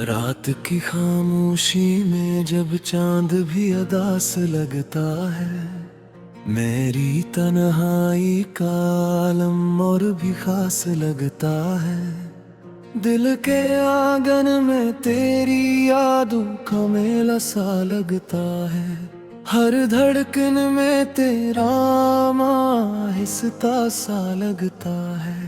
रात की खामोशी में जब चांद भी अदास लगता है, मेरी तन्हाई का आलम और भी खास लगता है। दिल के आंगन में तेरी यादों का मेला सा लगता है। हर धड़कन में तेरा आहिस्ता सा लगता है।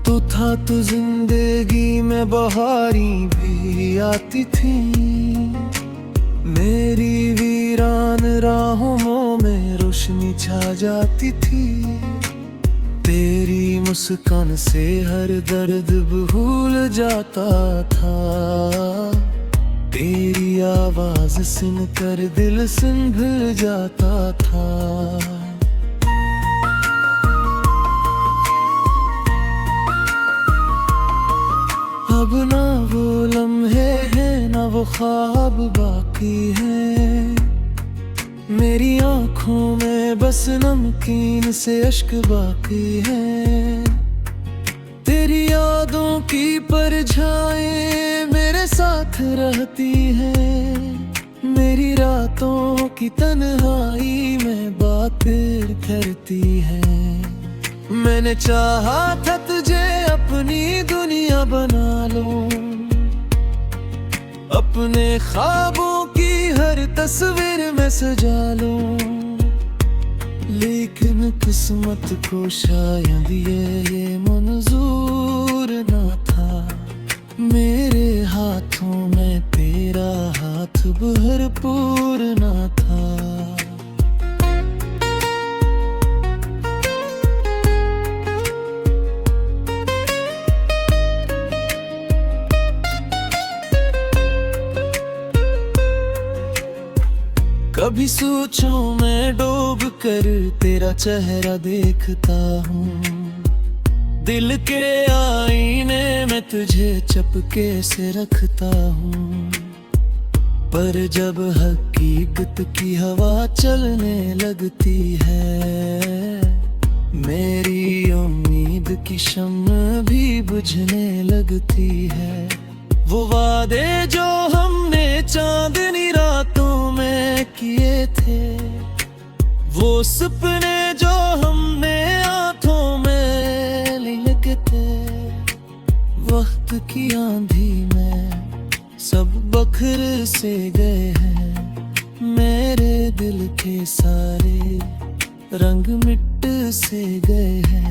तू था तो जिंदगी में बहारी भी आती थी, मेरी वीरान राहों में रोशनी छा जाती थी। तेरी मुस्कान से हर दर्द भूल जाता था, तेरी आवाज सुनकर दिल संभल जाता था। अब ना वो लम्हे हैं ना वो ख्वाब बाकी हैं, मेरी आँखों में बस नमकीन से अश्क बाकी हैं। तेरी यादों की परछाएं मेरे साथ रहती हैं, मेरी रातों की तन्हाई में बातें करती हैं। मैंने चाहा था तुझे अपनी दुनिया बना लूं, अपने ख्वाबों की हर तस्वीर में सजा लूं, लेकिन किस्मत को शायद ये मंजूर ना था। मेरे हाथों में तेरा हाथ भरपूर ना था। कभी सोचों में डूब कर तेरा चेहरा देखता हूँ, दिल के आईने में तुझे चपके से रखता हूँ। पर जब हकीकत की हवा चलने लगती है, मेरी उम्मीद की शम्म भी बुझने लगती है। वो वादे जो हमने चांदनी रातों में किए थे, वो सपने जो हमने आंखों में लिखे थे, वक्त की आंधी में सब बखर से गए हैं। मेरे दिल के सारे रंग मिट से गए हैं।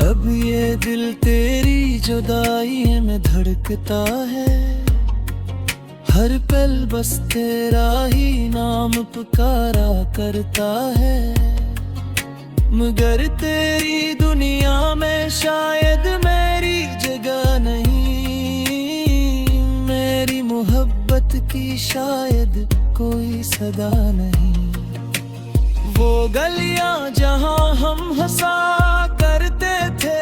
अब ये दिल तेरी जुदाई में धड़कता है, हर पल बस तेरा ही नाम पुकारा करता है। मगर तेरी दुनिया में शायद मेरी जगह नहीं, मेरी मोहब्बत की शायद कोई सदा नहीं। वो गलियां जहां हम हंसा करते थे,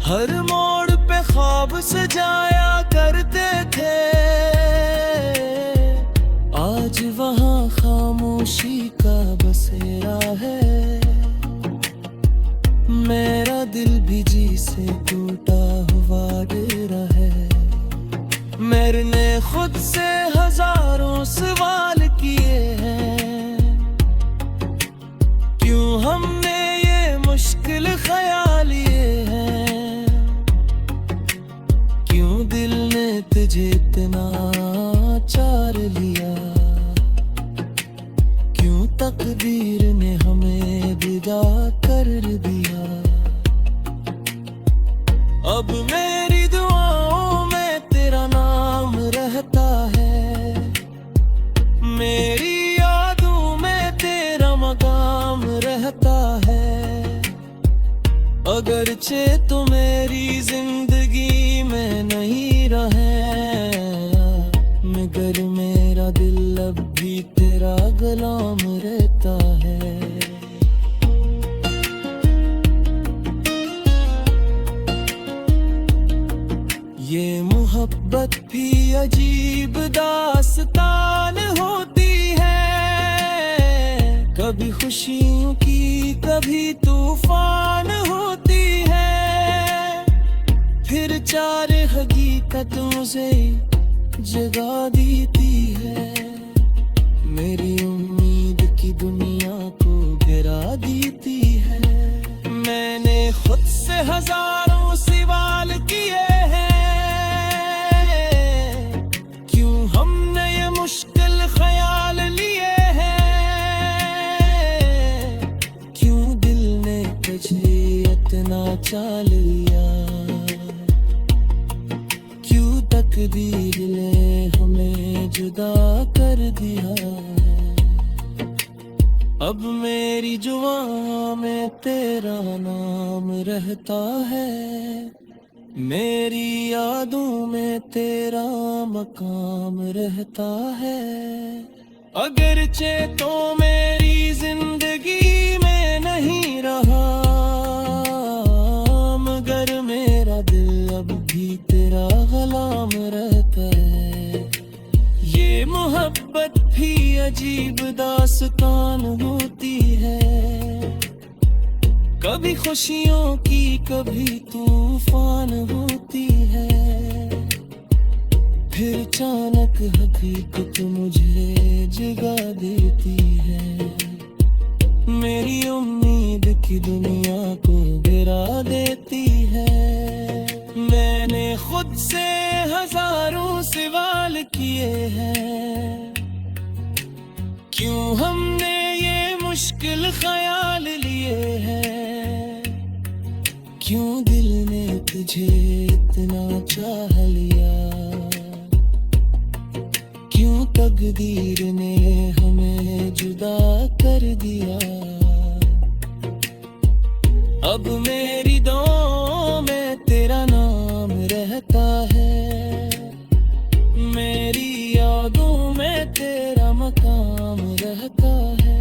हर मोड़ पे ख्वाब सजाया करते थे, आज वहां खामोशी का बसेरा है। मेरा दिल भी जी से टूटा हुआ डेरा है। मैंने खुद से हजारों सवाल किए हैं, क्यों हमने ये मुश्किल ख्याल लिए हैं, क्यों दिल ने तुझे इतना चार लिया, क्यों तकदीर ने हमें विदा कर दिया। अब मेरी दुआओं में तेरा नाम रहता है, मेरी यादों में तेरा मकाम रहता है। अगरचे तो मेरी जिंदगी में नहीं रहे, मगर मेरा दिल अब भी तेरा गुलाम रहता है। ये मोहब्बत मोहब्बत भी अजीब दास्तान होती है, कभी खुशियों की कभी तूफान होती है। फिर चार हकीकतों से जगा देती है, मेरी उम्मीद की दुनिया को गिरा देती है। मैंने खुद से हजारों सवाल किए हैं, क्यों हमने ये मुश्किल ख्याल लिए हैं, क्यों दिल ने तुझे इतना चाल लिया, क्यों तकदीर ने हमें जुदा कर दिया। अब मेरी जुबां में तेरा नाम रहता है, मेरी यादों में तेरा मकाम रहता है। अगरचे तो मेरी जिंदगी में नहीं रहा, मगर मेरा दिल अब भी तेरा गुलाम रहता है। ये मोहब्बत भी अजीब दास्तान होती है, कभी खुशियों की कभी तूफान होती है। फिर अचानक हकीकत मुझे जगा देती है, मेरी उम्मीद की दुनिया को गिरा देती है। मैंने खुद से हजारों सवाल किए हैं, क्यों हमने ये मुश्किल ख्याल लिए हैं, क्यों दिल ने तुझे इतना चाह लिया, क्यों तकदीर ने हमें जुदा कर दिया। अब मेरी दुआओं में तेरा नाम रहता है, मेरी यादों में तेरा मकाम रहता है।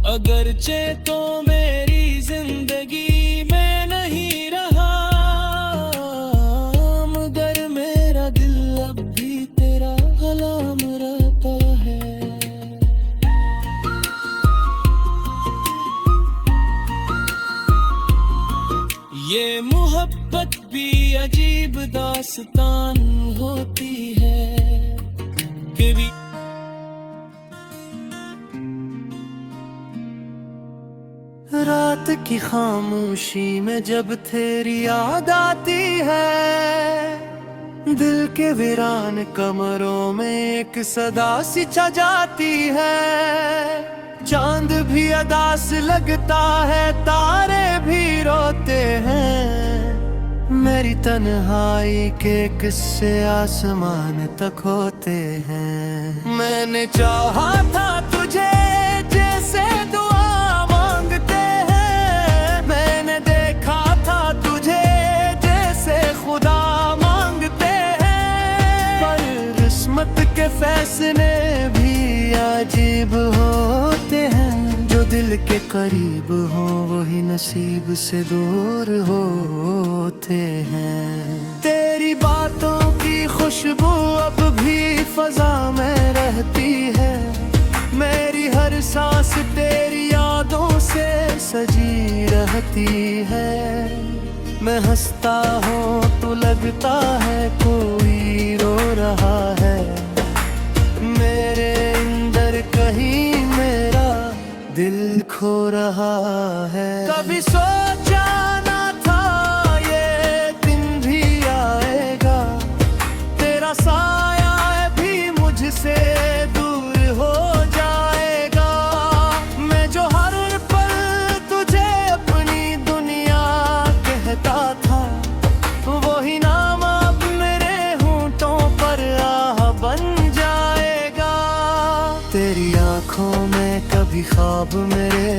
अगरचे तो मेरी जिंदगी में नहीं रहा, मगर मेरा दिल अब भी तेरा गुलाम रहता है। ये मोहब्बत भी अजीब दास्तान होती है, कभी रात की खामोशी में जब तेरी याद आती है, दिल के वीरान कमरों में एक सदा सी छा जाती है। चांद भी अदास लगता है, तारे भी रोते हैं, मेरी तन्हाई के किस्से आसमान तक होते हैं। मैंने चाहा था तुझे जैसे दुआ मांगते हैं, मैंने देखा था तुझे जैसे खुदा मांगते हैं, पर किस्मत के फैसले भी अजीब होते हैं। जो दिल के करीब हो वही नसीब से दूर होते हैं। तेरी बातों की खुशबू अब भी फजा में रहती है, मेरी हर सांस तेरी यादों से सजी रहती है। मैं हंसता हूँ तो लगता है कोई रो रहा है, मेरे अंदर कहीं मेरा दिल खो रहा है। कभी सोचा ना था ये दिन भी आएगा, तेरा साया भी मुझसे दूर हो जाएगा। मैं जो हर पल तुझे अपनी दुनिया कहता था, वही नाम अब मेरे होंठों पर आह बन जाएगा। तेरी आंखों में कभी ख्वाब मेरे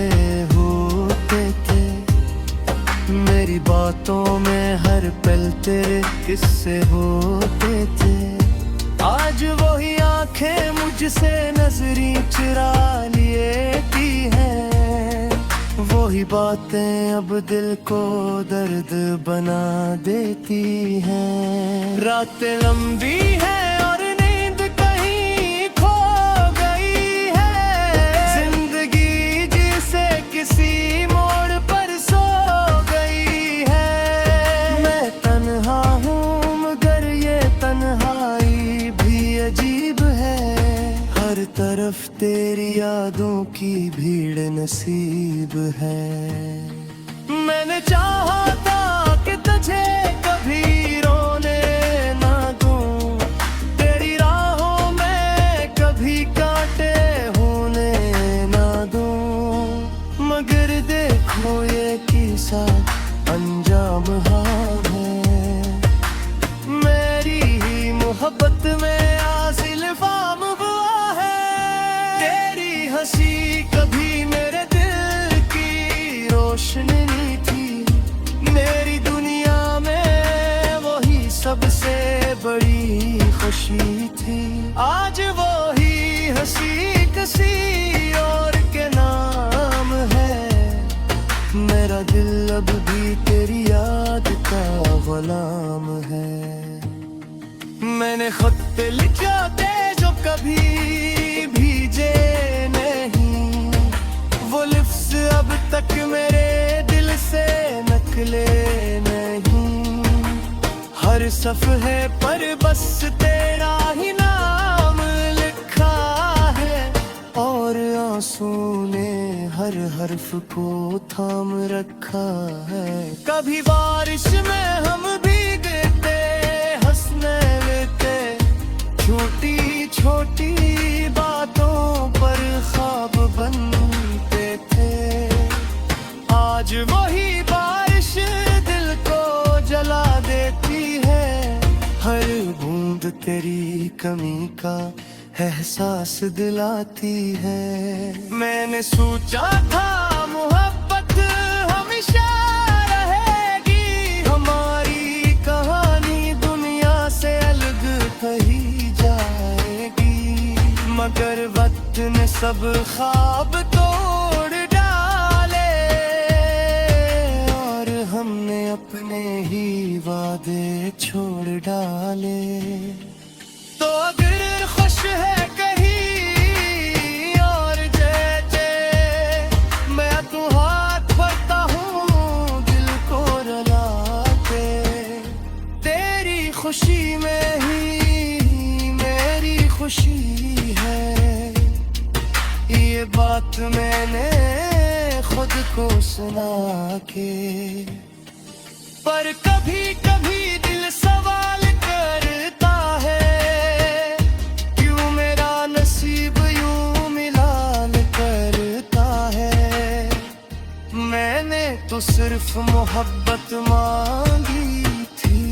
होते थे, मेरी बातों में हर पल तेरे किस्से होते थे। आज वही आंखें मुझसे नजरें चुरा लिए की हैं, वो वही बातें अब दिल को दर्द बना देती हैं। रातें लंबी है और नींद कहीं खो गई है। जिंदगी जिसे किसी मोड़ पर सो गई है। मैं तन्हा हूँ मगर ये तन्हाई भी अजीब है। हर तरफ तेरी यादों की भीड़ नसीब है। मैंने चाहा था कि तुझे कभी रोने ना दूं। तेरी राहों में कभी कांटे होने ना दूं। मगर देखो ये किस्सा अंजाम हाँ है। मेरी ही मोहब्बत में आसिल फाम हुआ है। तेरी हंसी कभी मेरे दिल की रोशनी थी। मेरी दुनिया में वही सबसे बड़ी खुशी थी। आज वही हंसी किसी और के नाम है। मेरा दिल अब भी तेरी याद का गुलाम है। मैंने खत लिखा थे जो कभी भीजे नहीं। वो लिफ्स अब तक मेरे दिल से नकले नहीं। हर सफ़हे पर बस तेरा ही नाम लिखा है। और आंसू ने हर हर्फ को थाम रखा है। कभी बारिश में हम भीगते हंसने लेते। छोटी छोटी बातों पर ख्वाब बनते थे। आज वही बारिश दिल को जला देती है। हर बूंद तेरी कमी का एहसास दिलाती है। मैंने सोचा था मोहब्बत हमेशा रहेगी। हमारी कहानी दुनिया से अलग कही जाएगी। मगर वक्त ने सब ख्वाब तोड़ डाले। और हमने अपने ही वादे छोड़ डाले। तो अगर खुश है कहीं और जैसे मैं तू हाथ भरता हूँ दिल को रुलाते। तेरी खुशी में ही मेरी खुशी है। ये बात मैंने खुद को सुना के। पर कभी कभी दिल सवाल करता है। क्यों मेरा नसीब यूं मिलान करता है। मैंने तो सिर्फ मोहब्बत मांगी थी।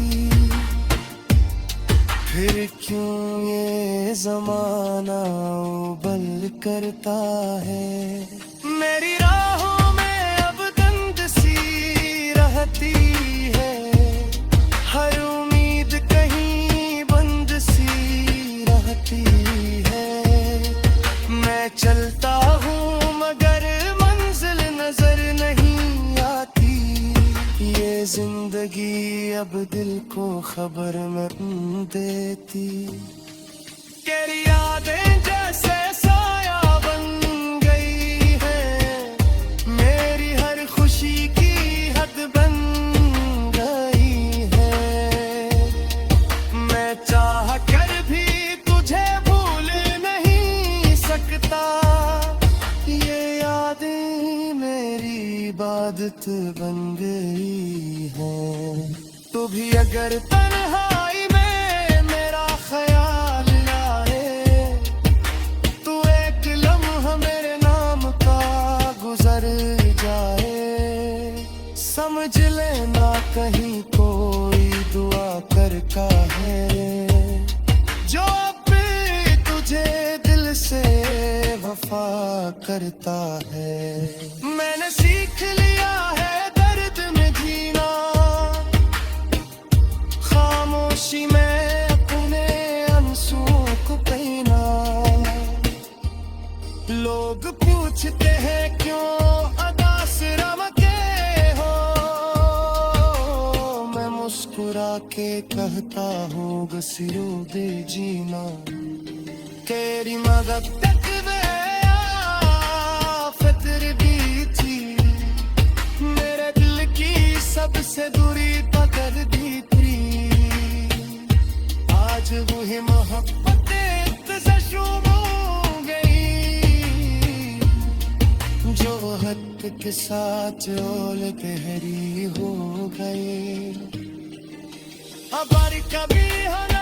फिर क्यों ये जमाना उबल करता है। मेरी राहों में अब दंद सी रहती है। हर उम्मीद कहीं बंद सी रहती है। मैं चलता हूँ मगर मंजिल नजर नहीं आती। ये जिंदगी अब दिल को खबर न देती। तेरी यादें जैसे साया बन गई है। मेरी हर खुशी की हद बन गई है। मैं चाह कर भी तुझे भूल नहीं सकता। ये यादें मेरी इबादत बन गई है। तू भी अगर तन्हाई में मेरा ख्याल लाए। तू एक लम्हा मेरे नाम का गुजर जाए। समझ लेना कहीं कोई दुआ करता है। जो भी तुझे दिल से वफा करता है। मैंने सीख लिया है दर्द में जीना। खामोशी में अपने आंसुओं को पहना। लोग पूछते हैं क्यों अदा सिरा के कहता हूँ गसिरो दे जीना तेरी मदद तक फिक्र भी थी मेरे दिल की सबसे दूरी पकड़ दी थी आज वही मोहब्बत शुरू हो गई जो हद के साथ ओल तेरी हो गए अब कभी हम